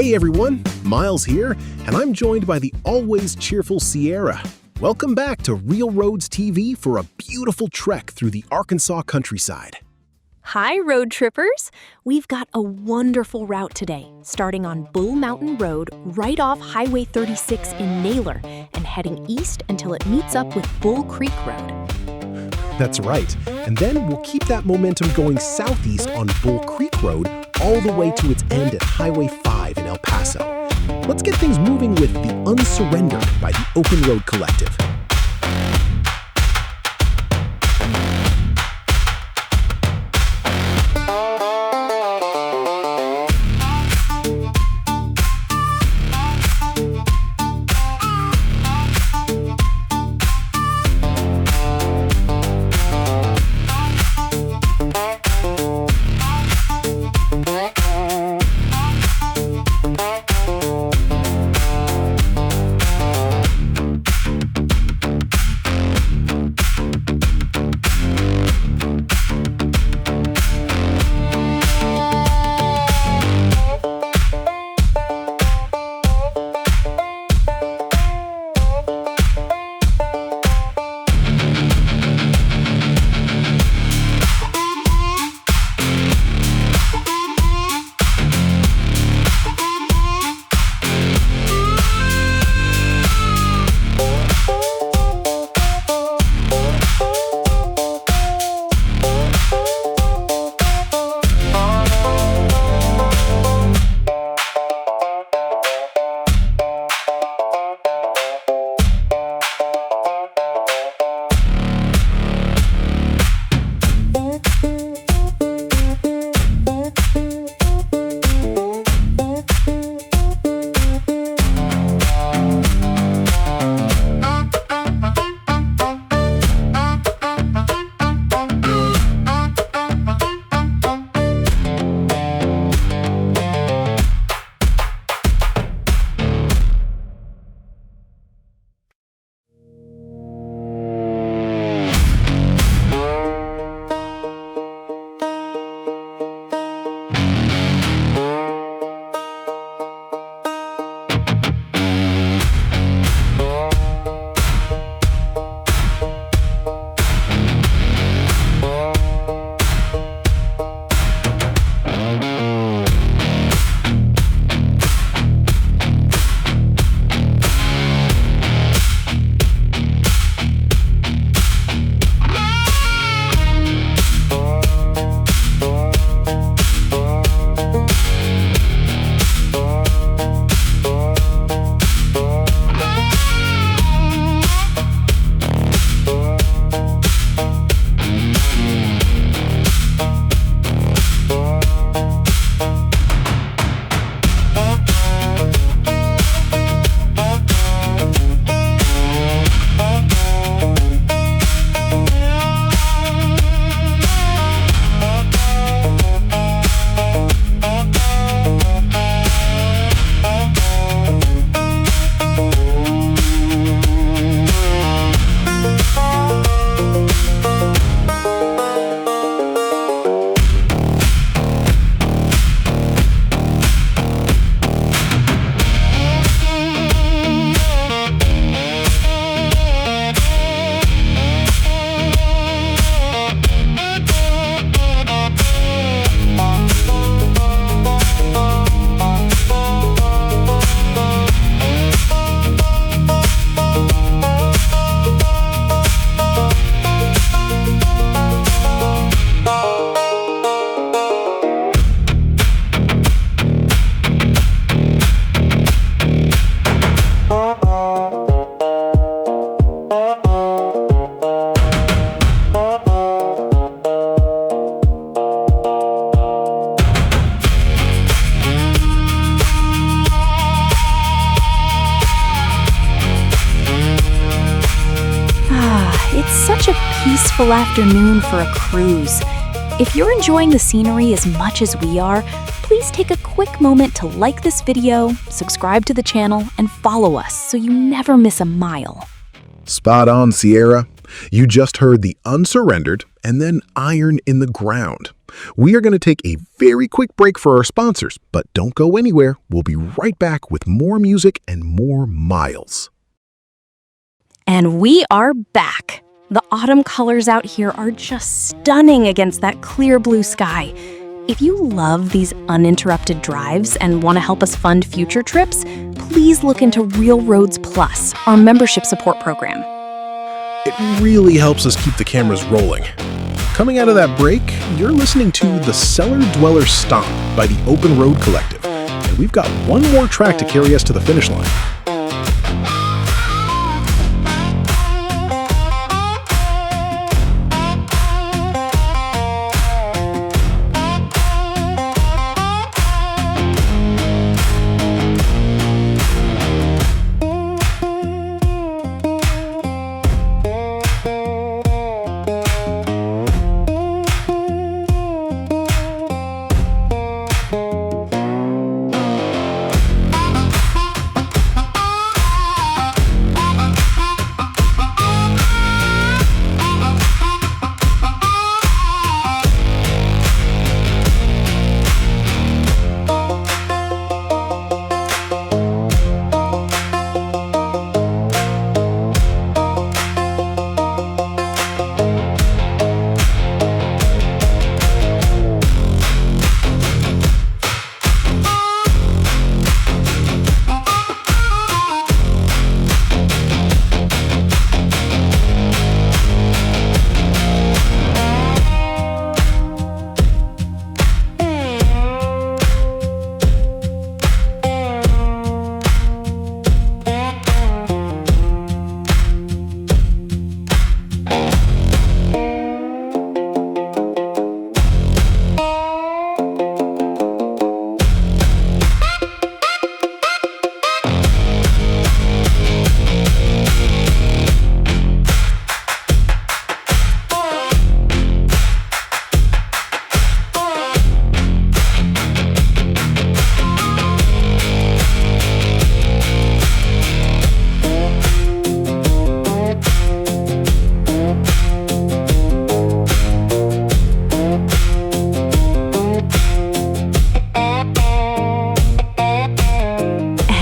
Hey everyone, Miles here, and I'm joined by the always cheerful Sierra. Welcome back to RealRoads TV for a beautiful trek through the Arkansas countryside. Hi, road trippers! We've got a wonderful route today, starting on Bull Mountain Road right off Highway 36 in Naylor and heading east until it meets up with Bull Creek Road. That's right, and then we'll keep that momentum going southeast on Bull Creek Road all the way to its end at Highway 5 in El Paso. Let's get things moving with The Unsurrendered by the Open Road Collective. Such a peaceful afternoon for a cruise. If you're enjoying the scenery as much as we are, please take a quick moment to like this video, subscribe to the channel, and follow us so you never miss a mile. Spot on, Sierra. You just heard the unsurrendered and then iron in the ground. We are going to take a very quick break for our sponsors, but don't go anywhere. We'll be right back with more music and more miles. And we are back. The autumn colors out here are just stunning against that clear blue sky. If you love these uninterrupted drives and want to help us fund future trips, please look into RealRoads Plus, our membership support program. It really helps us keep the cameras rolling. Coming out of that break, you're listening to The Cellar Dweller Stomp by the Open Road Collective. And we've got one more track to carry us to the finish line.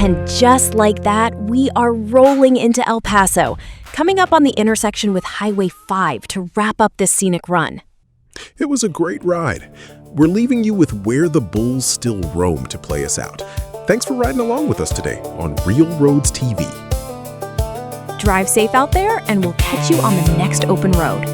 And just like that, we are rolling into El Paso, coming up on the intersection with Highway 5 to wrap up this scenic run. It was a great ride. We're leaving you with Where the Bulls Still Roam to play us out. Thanks for riding along with us today on RealRoads TV. Drive safe out there, and we'll catch you on the next open road.